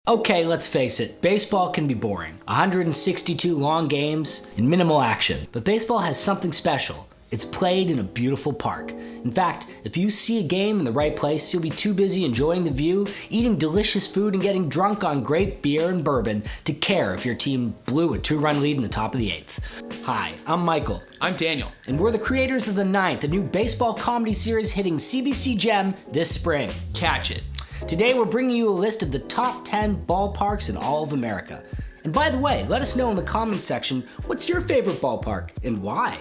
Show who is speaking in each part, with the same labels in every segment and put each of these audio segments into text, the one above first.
Speaker 1: Okay, let's face it, baseball can be boring. 162 long games and minimal action. But baseball has something special. It's played in a beautiful park. In fact, if you see a game in the right place, you'll be too busy enjoying the view, eating delicious food, and getting drunk on great beer and bourbon to care if your team blew a 2-run lead in the top of the 8th. Hi, I'm Michael.
Speaker 2: I'm Daniel.
Speaker 1: And we're the creators of The Ninth, a new baseball comedy series hitting CBC Gem this spring.
Speaker 2: Catch it.
Speaker 1: Today we're bringing you a list of the top 10 ballparks in all of America. And by the way, let us know in the comments section, what's your favorite ballpark and why?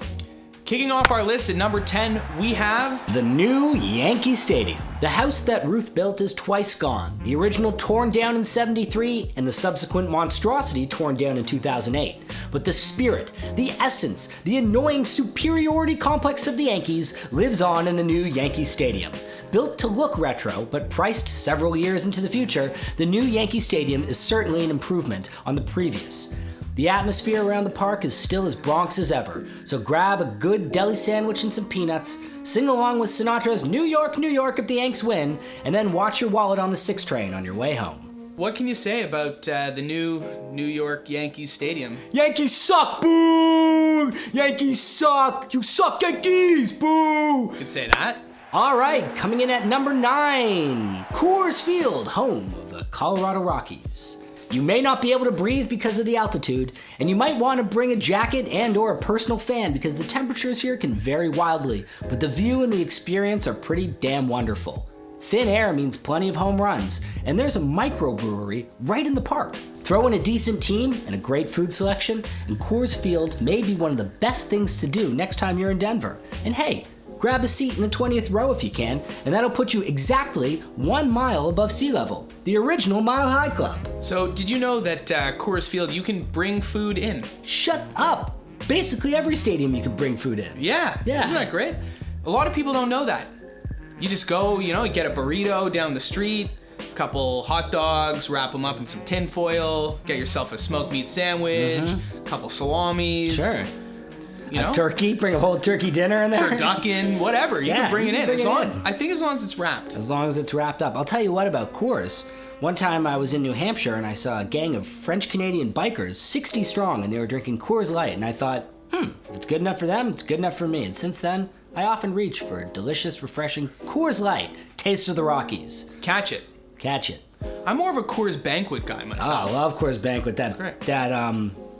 Speaker 2: Kicking off our list at number 10, we have
Speaker 1: the new Yankee Stadium. The house that Ruth built is twice gone. The original torn down in '73 and the subsequent monstrosity torn down in 2008. But the spirit, the essence, the annoying superiority complex of the Yankees lives on in the new Yankee Stadium. Built to look retro, but priced several years into the future, the new Yankee Stadium is certainly an improvement on the previous. The atmosphere around the park is still as Bronx as ever, so grab a good deli sandwich and some peanuts, sing along with Sinatra's New York, New York if the Yanks win, and then watch your wallet on the 6 train on your way home.
Speaker 2: What can you say about the new New York Yankees Stadium?
Speaker 1: Yankees suck, boo! Yankees suck! You suck, Yankees, boo!
Speaker 2: You could say that.
Speaker 1: All right, coming in at number 9, Coors Field, home of the Colorado Rockies. You may not be able to breathe because of the altitude, and you might want to bring a jacket and or a personal fan because the temperatures here can vary wildly, but the view and the experience are pretty damn wonderful. Thin air means plenty of home runs, and there's a microbrewery right in the park. Throw in a decent team and a great food selection, and Coors Field may be one of the best things to do next time you're in Denver. And hey, grab a seat in the 20th row if you can, and that'll put you exactly 1 mile above sea level. The original Mile High Club.
Speaker 2: So did you know that Coors Field, you can bring food in?
Speaker 1: Shut up! Basically every stadium you can bring food in.
Speaker 2: Yeah. Isn't that great? A lot of people don't know that. You just go, you get a burrito down the street, a couple hot dogs, wrap them up in some tin foil, get yourself a smoked meat sandwich, a couple salamis.
Speaker 1: Sure.
Speaker 2: A
Speaker 1: turkey, bring a whole turkey dinner in there.
Speaker 2: Turducken, whatever. You can bring it in. I think as long as it's wrapped.
Speaker 1: As long as it's wrapped up. I'll tell you what about Coors. One time I was in New Hampshire and I saw a gang of French-Canadian bikers, 60 strong, and they were drinking Coors Light. And I thought, if it's good enough for them, it's good enough for me. And since then, I often reach for a delicious, refreshing Coors Light, Taste of the Rockies.
Speaker 2: Catch it.
Speaker 1: Catch it.
Speaker 2: I'm more of a Coors Banquet guy myself.
Speaker 1: Oh, I love Coors Banquet.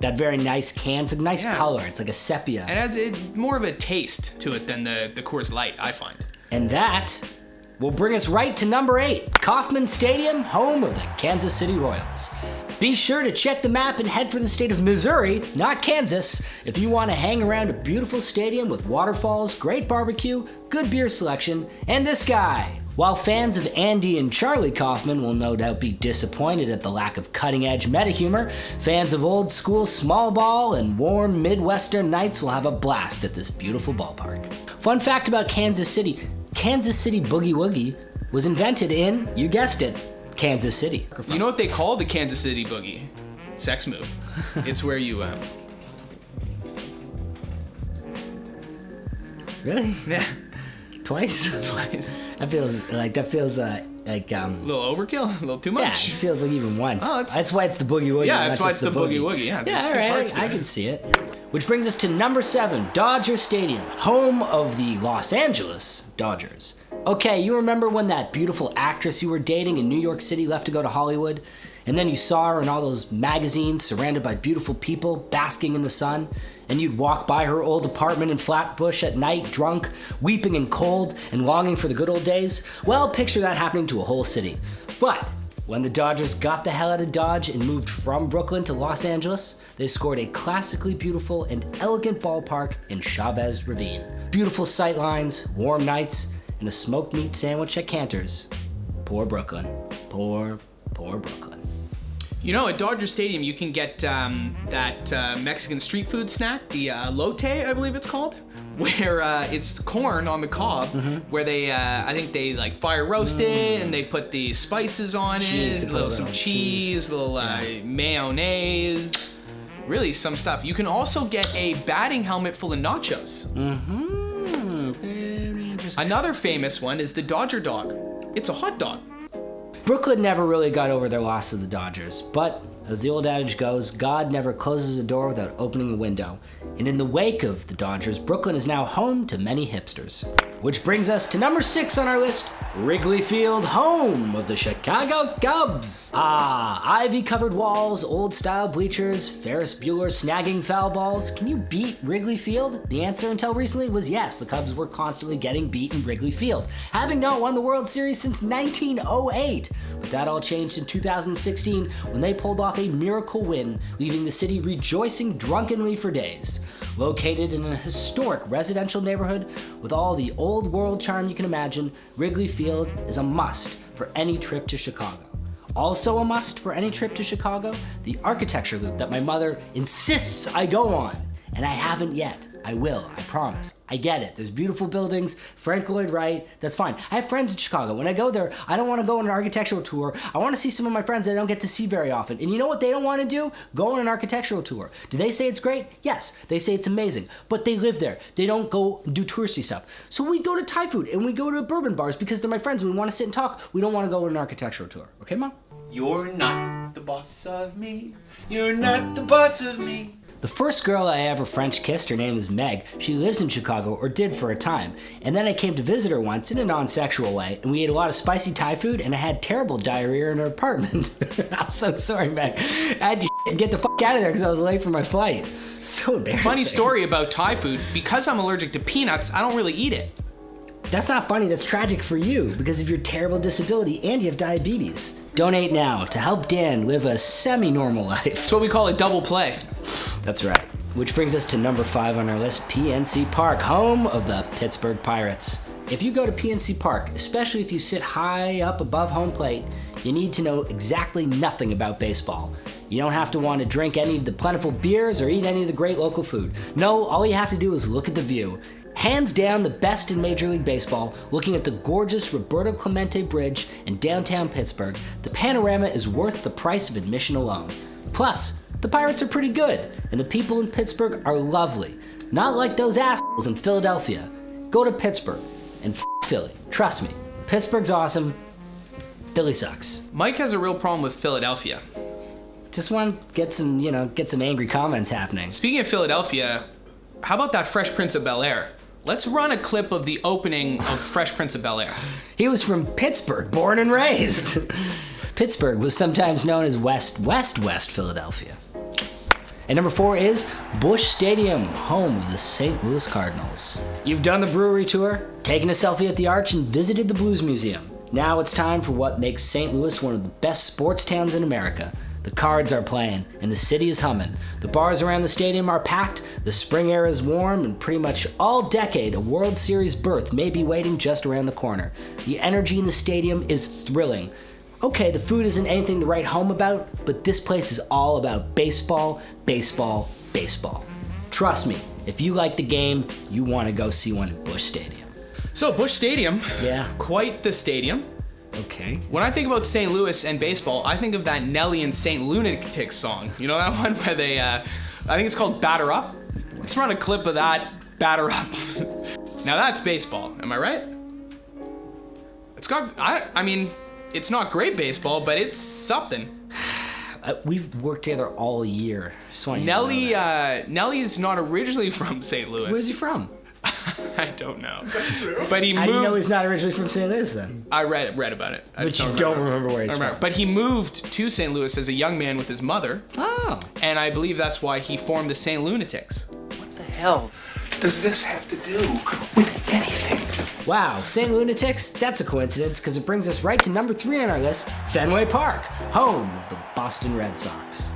Speaker 1: That very nice can. It's a nice color. It's like a sepia.
Speaker 2: It has more of a taste to it than the Coors Light, I find.
Speaker 1: And that will bring us right to number 8, Kauffman Stadium, home of the Kansas City Royals. Be sure to check the map and head for the state of Missouri, not Kansas, if you want to hang around a beautiful stadium with waterfalls, great barbecue, good beer selection, and this guy. While fans of Andy and Charlie Kauffman will no doubt be disappointed at the lack of cutting-edge meta-humor, fans of old-school small ball and warm Midwestern nights will have a blast at this beautiful ballpark. Fun fact about Kansas City Boogie Woogie was invented in, you guessed it, Kansas City.
Speaker 2: You know what they call the Kansas City Boogie? Sex move. It's where you,
Speaker 1: Really?
Speaker 2: Yeah.
Speaker 1: Twice. That feels like
Speaker 2: a little overkill, a little too much.
Speaker 1: Yeah, it feels like even once. Oh, that's why it's the Boogie Woogie.
Speaker 2: Yeah, that's why it's the Boogie Woogie. Yeah,
Speaker 1: all right, I can see it. Which brings us to number 7, Dodger Stadium, home of the Los Angeles Dodgers. Okay, you remember when that beautiful actress you were dating in New York City left to go to Hollywood? And then you saw her in all those magazines surrounded by beautiful people basking in the sun? And you'd walk by her old apartment in Flatbush at night, drunk, weeping and cold, and longing for the good old days? Well, picture that happening to a whole city. But when the Dodgers got the hell out of Dodge and moved from Brooklyn to Los Angeles, they scored a classically beautiful and elegant ballpark in Chavez Ravine. Beautiful sightlines, warm nights, and a smoked meat sandwich at Cantor's. Poor Brooklyn. Poor Brooklyn.
Speaker 2: At Dodger Stadium, you can get that Mexican street food snack, the elote, I believe it's called, where it's corn on the cob, where they, I think they like fire roast it, and they put the spices on it, some cheese, mayonnaise, really some stuff. You can also get a batting helmet full of nachos. Very interesting. Another famous one is the Dodger dog. It's a hot dog.
Speaker 1: Brooklyn never really got over their loss to the Dodgers, but as the old adage goes, God never closes a door without opening a window. And in the wake of the Dodgers, Brooklyn is now home to many hipsters. Which brings us to number 6 on our list, Wrigley Field, home of the Chicago Cubs. Ivy-covered walls, old-style bleachers, Ferris Bueller snagging foul balls. Can you beat Wrigley Field? The answer until recently was yes. The Cubs were constantly getting beat in Wrigley Field, having not won the World Series since 1908. But that all changed in 2016 when they pulled off a miracle win, leaving the city rejoicing drunkenly for days. Located in a historic residential neighborhood with all the old world charm you can imagine, Wrigley Field is a must for any trip to Chicago. Also a must for any trip to Chicago, the architecture loop that my mother insists I go on. And I haven't yet. I will, I promise. I get it. There's beautiful buildings, Frank Lloyd Wright, that's fine. I have friends in Chicago. When I go there, I don't want to go on an architectural tour. I want to see some of my friends that I don't get to see very often. And you know what they don't want to do? Go on an architectural tour. Do they say it's great? Yes, they say it's amazing. But they live there. They don't go do touristy stuff. So we go to Thai food and we go to bourbon bars because they're my friends. We want to sit and talk. We don't want to go on an architectural tour. Okay, Mom?
Speaker 3: You're not the boss of me. You're not the boss of me.
Speaker 1: The first girl I ever French kissed, her name is Meg. She lives in Chicago, or did for a time. And then I came to visit her once in a non-sexual way, and we ate a lot of spicy Thai food, and I had terrible diarrhea in her apartment. I'm so sorry, Meg. I had to get the fuck out of there because I was late for my flight. So embarrassing.
Speaker 2: Funny story about Thai food. Because I'm allergic to peanuts, I don't really eat it.
Speaker 1: That's not funny, that's tragic for you because of your terrible disability and you have diabetes. Donate now to help Dan live a semi-normal life.
Speaker 2: It's what we call a double play.
Speaker 1: That's right. Which brings us to number 5 on our list, PNC Park, home of the Pittsburgh Pirates. If you go to PNC Park, especially if you sit high up above home plate, you need to know exactly nothing about baseball. You don't have to want to drink any of the plentiful beers or eat any of the great local food. No, all you have to do is look at the view. Hands down the best in Major League Baseball, looking at the gorgeous Roberto Clemente Bridge in downtown Pittsburgh, the panorama is worth the price of admission alone. Plus, the Pirates are pretty good, and the people in Pittsburgh are lovely. Not like those assholes in Philadelphia. Go to Pittsburgh and Philly. Trust me, Pittsburgh's awesome. Philly sucks.
Speaker 2: Mike has a real problem with Philadelphia.
Speaker 1: Just want to get some angry comments happening.
Speaker 2: Speaking of Philadelphia, how about that Fresh Prince of Bel-Air? Let's run a clip of the opening of Fresh Prince of Bel-Air.
Speaker 1: He was from Pittsburgh, born and raised. Pittsburgh was sometimes known as West Philadelphia. And number 4 is Busch Stadium, home of the St. Louis Cardinals. You've done the brewery tour, taken a selfie at the Arch, and visited the Blues Museum. Now it's time for what makes St. Louis one of the best sports towns in America. The Cards are playing, and the city is humming. The bars around the stadium are packed, the spring air is warm, and pretty much all decade a World Series berth may be waiting just around the corner. The energy in the stadium is thrilling. Okay, the food isn't anything to write home about, but this place is all about baseball, baseball, baseball. Trust me, if you like the game, you want to go see one at Busch Stadium.
Speaker 2: So, Busch Stadium,
Speaker 1: Yeah.
Speaker 2: quite the stadium.
Speaker 1: Okay.
Speaker 2: When I think about St. Louis and baseball, I think of that Nelly and St. Lunatics song. You know that one where they, I think it's called Batter Up? Let's run a clip of that, Batter Up. Now that's baseball, am I right? I mean, it's not great baseball, but it's something.
Speaker 1: We've worked together all year. Just want you to know that.
Speaker 2: Nelly is not originally from St. Louis.
Speaker 1: Where's he from?
Speaker 2: I don't know. But he
Speaker 1: How
Speaker 2: moved.
Speaker 1: do you know he's not originally from St. Louis then?
Speaker 2: I read about it. I
Speaker 1: But
Speaker 2: just
Speaker 1: you don't remember where he's from.
Speaker 2: But he moved to St. Louis as a young man with his mother,
Speaker 1: Oh.
Speaker 2: and I believe that's why he formed the St. Lunatics.
Speaker 3: What the hell does this have to do with anything?
Speaker 1: Wow, St. Lunatics? That's a coincidence because it brings us right to number 3 on our list, Fenway Park, home of the Boston Red Sox.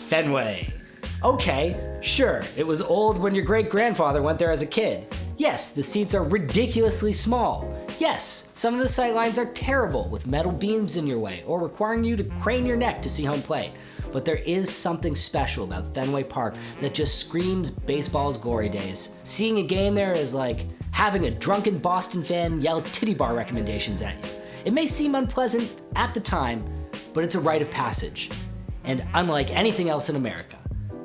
Speaker 1: Fenway. Okay, sure, it was old when your great-grandfather went there as a kid. Yes, the seats are ridiculously small. Yes, some of the sightlines are terrible with metal beams in your way or requiring you to crane your neck to see home plate. But there is something special about Fenway Park that just screams baseball's glory days. Seeing a game there is like having a drunken Boston fan yell titty bar recommendations at you. It may seem unpleasant at the time, but it's a rite of passage. And unlike anything else in America.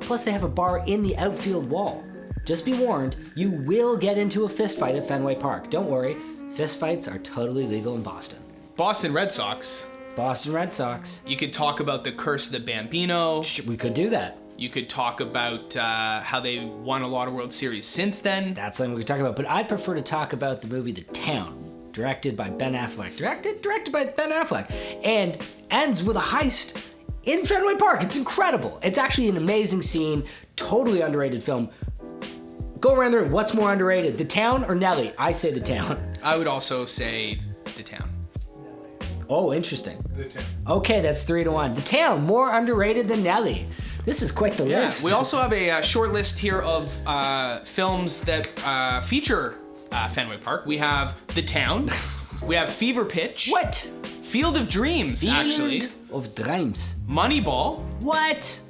Speaker 1: Plus they have a bar in the outfield wall. Just be warned, you will get into a fist fight at Fenway Park. Don't worry, fist fights are totally legal in Boston.
Speaker 2: Boston Red Sox.
Speaker 1: Boston Red Sox.
Speaker 2: You could talk about the curse of the Bambino.
Speaker 1: We could do that.
Speaker 2: You could talk about how they won a lot of World Series since then.
Speaker 1: That's something we could talk about. But I'd prefer to talk about the movie The Town, directed by Ben Affleck. Directed by Ben Affleck. And ends with a heist in Fenway Park. It's incredible. It's actually an amazing scene. Totally underrated film. Go around the room. What's more underrated, The Town or Nelly? I say The Town.
Speaker 2: I would also say The Town.
Speaker 1: Oh, interesting.
Speaker 3: The Town.
Speaker 1: Okay, that's 3-1. The Town, more underrated than Nelly. This is quite the list.
Speaker 2: We also have a short list here of films that feature Fenway Park. We have The Town. We have Fever Pitch.
Speaker 1: What?
Speaker 2: Field of Dreams, actually.
Speaker 1: Field of Dreams.
Speaker 2: Moneyball.
Speaker 1: What?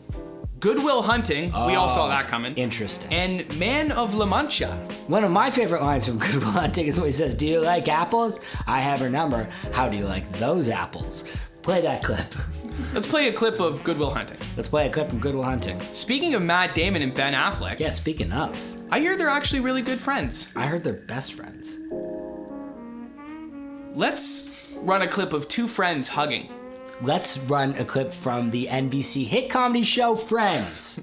Speaker 2: Good Will Hunting. We all saw that coming.
Speaker 1: Interesting.
Speaker 2: And Man of La Mancha.
Speaker 1: One of my favorite lines from Good Will Hunting is when he says, "Do you like apples? I have her number. How do you like those apples?" Play that clip.
Speaker 2: Let's play a clip of Good Will Hunting.
Speaker 1: Let's play a clip from Good Will Hunting.
Speaker 2: Speaking of Matt Damon and Ben Affleck,
Speaker 1: Yeah, speaking of,
Speaker 2: I hear they're actually really good friends.
Speaker 1: I heard they're best friends.
Speaker 2: Let's run a clip of two friends hugging.
Speaker 1: Let's run a clip from the NBC hit comedy show Friends.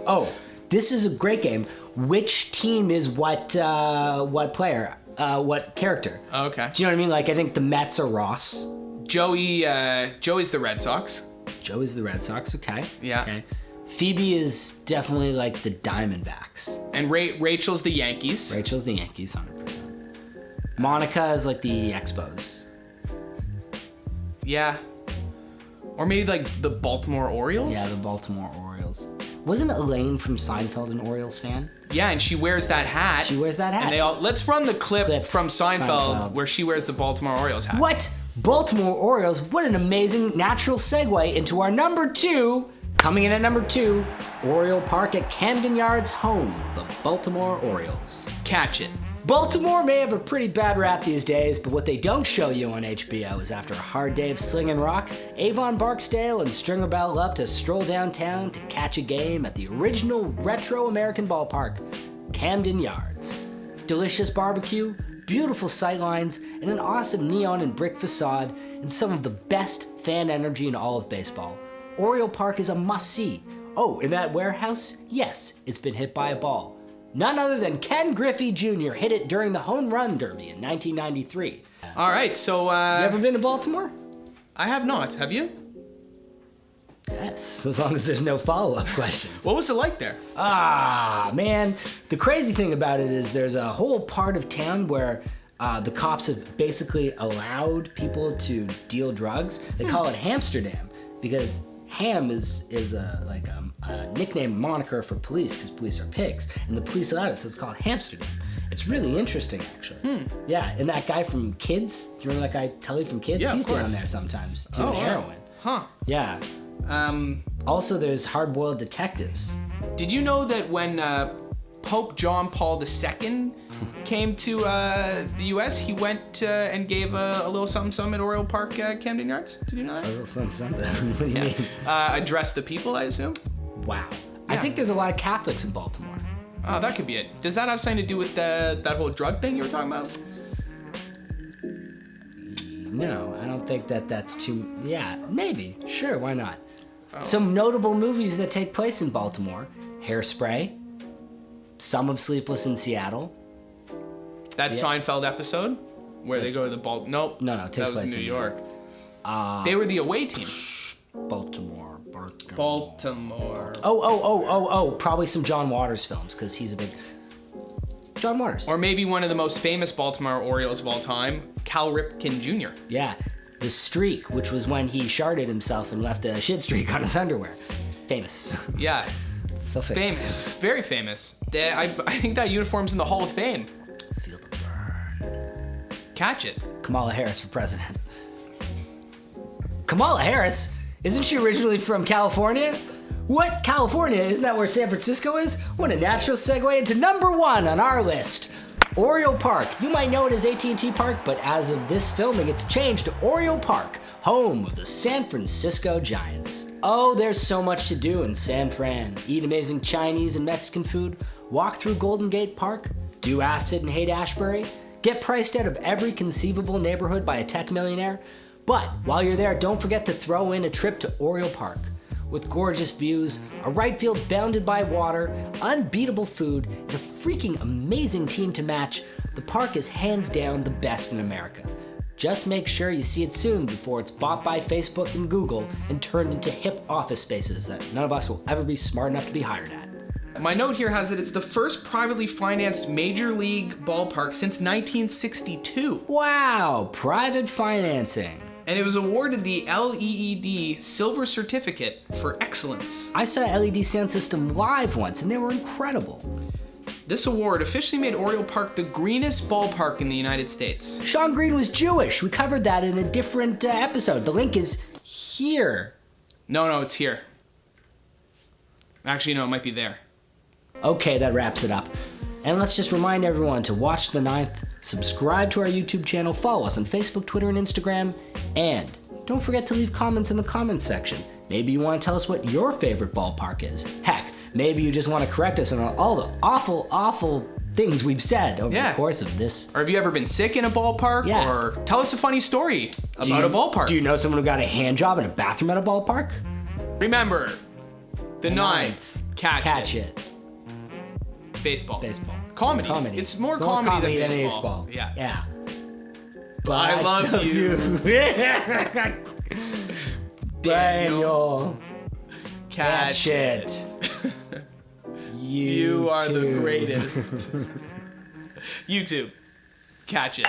Speaker 1: Oh, this is a great game. Which team is what player? What character?
Speaker 2: Okay.
Speaker 1: Do you know what I mean? Like, I think the Mets are Ross.
Speaker 2: Joey's the Red Sox.
Speaker 1: Joe is the Red Sox, okay.
Speaker 2: Yeah.
Speaker 1: Okay. Phoebe is definitely like the Diamondbacks.
Speaker 2: And Rachel's the Yankees.
Speaker 1: Rachel's the Yankees, 100%. Monica is like the Expos.
Speaker 2: Yeah. Or maybe like the Baltimore Orioles?
Speaker 1: Yeah, the Baltimore Orioles. Wasn't Elaine from Seinfeld an Orioles fan?
Speaker 2: Yeah, and she wears that hat.
Speaker 1: She wears that hat.
Speaker 2: And let's run the clip from Seinfeld where she wears the Baltimore Orioles hat.
Speaker 1: What? Baltimore Orioles, what an amazing natural segue into our number 2. Coming in at number 2, Oriole Park at Camden Yards, home of the Baltimore Orioles.
Speaker 2: Catch it.
Speaker 1: Baltimore may have a pretty bad rap these days, but what they don't show you on HBO is after a hard day of slinging rock, Avon Barksdale and Stringer Bell love to stroll downtown to catch a game at the original retro American ballpark, Camden Yards. Delicious barbecue, beautiful sightlines, and an awesome neon and brick facade, and some of the best fan energy in all of baseball. Oriole Park is a must-see. Oh, in that warehouse? Yes, it's been hit by a ball. None other than Ken Griffey Jr. hit it during the Home Run Derby in 1993.
Speaker 2: All right, so...
Speaker 1: You ever been to Baltimore?
Speaker 2: I have not. Have you?
Speaker 1: Yes, as long as there's no follow-up questions.
Speaker 2: What was it like there?
Speaker 1: Man, the crazy thing about it is there's a whole part of town where the cops have basically allowed people to deal drugs. They call it Hamsterdam because ham is a nickname moniker for police because police are pigs, and the police allowed it, so it's called Hamsterdam. It's really interesting, actually. Yeah, and that guy from Kids, do you remember that guy Tully from Kids?
Speaker 2: Yeah,
Speaker 1: He's
Speaker 2: of course.
Speaker 1: down there sometimes doing
Speaker 2: wow.
Speaker 1: heroin.
Speaker 2: Huh.
Speaker 1: Yeah. Also, there's Hard-Boiled Detectives.
Speaker 2: Did you know that when Pope John Paul II came to the U.S., he went and gave a little something at Oriole Park, Camden Yards? Did you know that?
Speaker 1: A little something. What do you mean?
Speaker 2: Address the people, I assume?
Speaker 1: Wow. I think there's a lot of Catholics in Baltimore.
Speaker 2: Oh, that could be it. Does that have something to do with that whole drug thing you were talking about?
Speaker 1: No, I don't think that's too... Yeah, maybe. Sure, why not? Some notable movies that take place in Baltimore. Hairspray. Some of Sleepless in Seattle.
Speaker 2: That Seinfeld episode where they go to the Nope.
Speaker 1: No, it takes
Speaker 2: that was
Speaker 1: place
Speaker 2: in New
Speaker 1: in
Speaker 2: York. They were the away team.
Speaker 1: Baltimore. Oh, probably some John Waters films, because he's a big... John Waters.
Speaker 2: Or maybe one of the most famous Baltimore Orioles of all time, Cal Ripken Jr.
Speaker 1: Yeah. The Streak, which was when he sharded himself and left a shit streak on his underwear. Famous.
Speaker 2: Yeah.
Speaker 1: So
Speaker 2: Famous. Very famous. I think that uniform's in the Hall of Fame.
Speaker 1: Feel the burn.
Speaker 2: Catch it.
Speaker 1: Kamala Harris for president. Kamala Harris? Isn't she originally from California? What? California? Isn't that where San Francisco is? What a natural segue into number 1 on our list. Oriole Park. You might know it as AT&T Park, but as of this filming, it's changed to Oriole Park, home of the San Francisco Giants. Oh, there's so much to do in San Fran. Eat amazing Chinese and Mexican food, walk through Golden Gate Park, do acid in Haight-Ashbury, get priced out of every conceivable neighborhood by a tech millionaire, But while you're there, don't forget to throw in a trip to Oriole Park. With gorgeous views, a right field bounded by water, unbeatable food, and a freaking amazing team to match, the park is hands down the best in America. Just make sure you see it soon before it's bought by Facebook and Google and turned into hip office spaces that none of us will ever be smart enough to be hired at.
Speaker 2: My note here has that it's the first privately financed major league ballpark since 1962.
Speaker 1: Wow, private financing.
Speaker 2: And it was awarded the LEED Silver Certificate for Excellence.
Speaker 1: I saw LED sound system live once and they were incredible.
Speaker 2: This award officially made Oriole Park the greenest ballpark in the United States.
Speaker 1: Sean Green was Jewish. We covered that in a different episode. The link is here.
Speaker 2: No, it's here. Actually, no, it might be there.
Speaker 1: Okay, that wraps it up. And let's just remind everyone to watch the 9th, subscribe to our YouTube channel, follow us on Facebook, Twitter, and Instagram, and don't forget to leave comments in the comments section. Maybe you want to tell us what your favorite ballpark is. Heck, maybe you just want to correct us on all the awful things we've said over the course of this.
Speaker 2: Or have you ever been sick in a ballpark?
Speaker 1: Yeah.
Speaker 2: Or tell us a funny story about a ballpark.
Speaker 1: Do you know someone who got a hand job in a bathroom at a ballpark?
Speaker 2: Remember, the 9th, catch it. Baseball. Comedy. It's more comedy than baseball. Yeah. But I love you.
Speaker 1: Daniel. Catch it.
Speaker 2: You are the greatest. YouTube. Catch it.